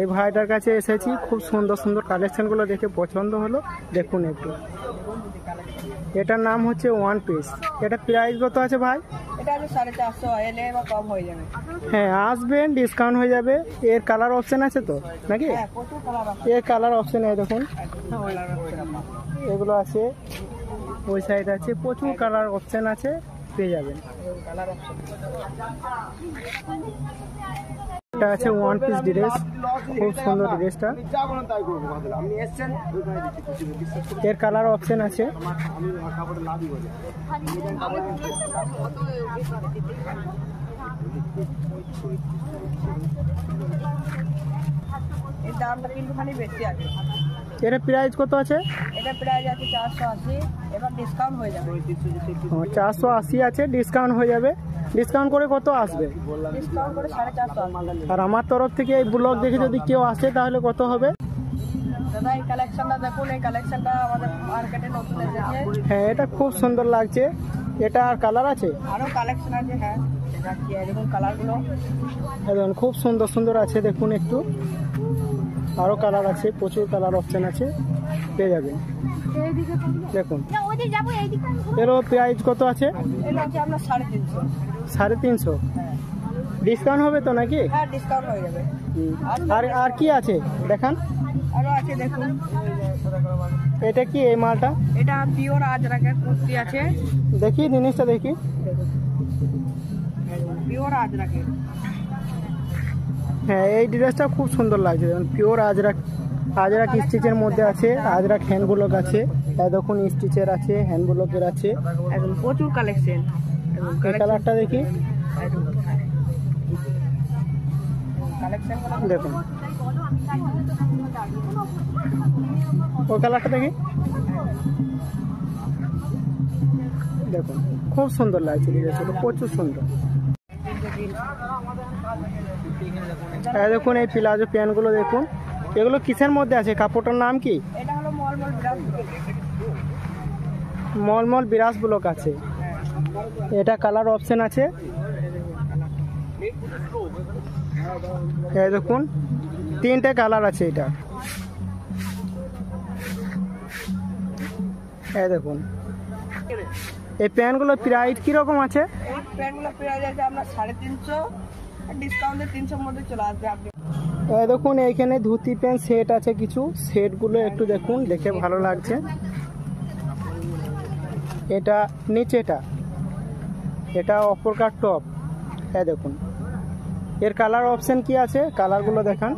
এই ভাইটার কাছে এসেছি, খুব সুন্দর সুন্দর কালেকশনগুলো দেখে পছন্দ হলো। দেখুন একটু, এটার নাম হচ্ছে ওয়ান পিস। এটা প্রাইস কত আছে ভাই? এটা আছে 450, এলে বা কম হয়ে যাবে। হ্যাঁ, আসবেন, ডিসকাউন্ট হয়ে যাবে। এর কালার অপশন আছে তো নাকি? হ্যাঁ, প্রচুর কালার আছে। এর কালার অপশন এই দেখুন, এগুলো আছে, ওই সাইড আছে, প্রচুর কালার অপশন আছে, পেয়ে যাবেন। এটা আছে ওয়ান পিস ড্রেস, খুব সুন্দর ড্রেসটা। এর কালার অপশন আছে। এর দামটা কিন্তু খালি বেশি আছে। এর প্রাইস কত আছে? এটা প্রাইস আছে 480, এবার ডিসকাউন্ট হয়ে যাবে। 480 আছে, ডিসকাউন্ট হয়ে যাবে। ডিসকাউন্ট করে কত আসবে? ডিসকাউন্ট করে 450। আর আমার তরফ থেকে এই ব্লগ দেখে যদি কেউ আসে তাহলে কত হবে? দাদা এই কালেকশনটা দেখুন, এই কালেকশনটা আমাদের মার্কেটে নতুন এসেছে। হ্যাঁ, এটা খুব সুন্দর লাগছে। এটা আর কালার আছে? আরো কালেকশন আছে। হ্যাঁ, এটা কি দেখুন কালারগুলো, একদম খুব সুন্দর সুন্দর আছে। দেখুন একটু, আরো কালার আছে, প্রচুর কালার অপশন আছে, পেয়ে যাবেন। দেখুন, এর প্রাইস কত আছে? এটা আছে আপনার 350। 350? ডিসকাউন্ট হবে তো নাকি? হ্যাঁ, ডিসকাউন্ট হয়ে যাবে। আর আর কি আছে দেখান। আরো আছে দেখুন। এটা কি এই মালটা? এটা পিওর আজরাকের কুর্তি আছে। দেখি জিনিসটা, দেখি। পিওর আজরাকের। হ্যাঁ, এই ড্রেসটা খুব সুন্দর লাগছে। পিওর আজরাক, আজরাক স্টিচের মধ্যে আছে, আজরাক হ্যান্ড ব্লক আছে। দেখুন স্টিচের আছে, হ্যান্ড ব্লকের আছে, একদম প্রচুর কালেকশন। এই কালারটা দেখি, দেখুন ওই কালারটা দেখি, দেখুন খুব সুন্দর লাগছে ড্রেসগুলো, প্রচুর সুন্দর। হ্যাঁ, দেখুন এই প্লাজো প্যান্টগুলো দেখুন, এগুলো কিসের মধ্যে আছে? কাপড়টার নাম কি? এটা হলো মলমল বিরাজ। মলমল বিরাজ ব্লক আছে। এটা কালার অপশন আছে। এই দেখুন, 3টে কালার আছে এটা। এই দেখুন, এই প্যান্টগুলোর প্রাইস কিরকম আছে? এই প্যান্টগুলো প্রাইস আছে আপনার 350, ডিসকাউন্টে 300 মধ্যে চলে আসবে। আপনি এই দেখুন, এইখানে ধুতি প্যান্ট সেট আছে কিছু, সেটগুলো একটু দেখুন, দেখে ভালো লাগছে। এটা নিচেটা, এটা অপরকার টপ। এই দেখুন, এর কালার অপশন কি আছে? কালারগুলো দেখান।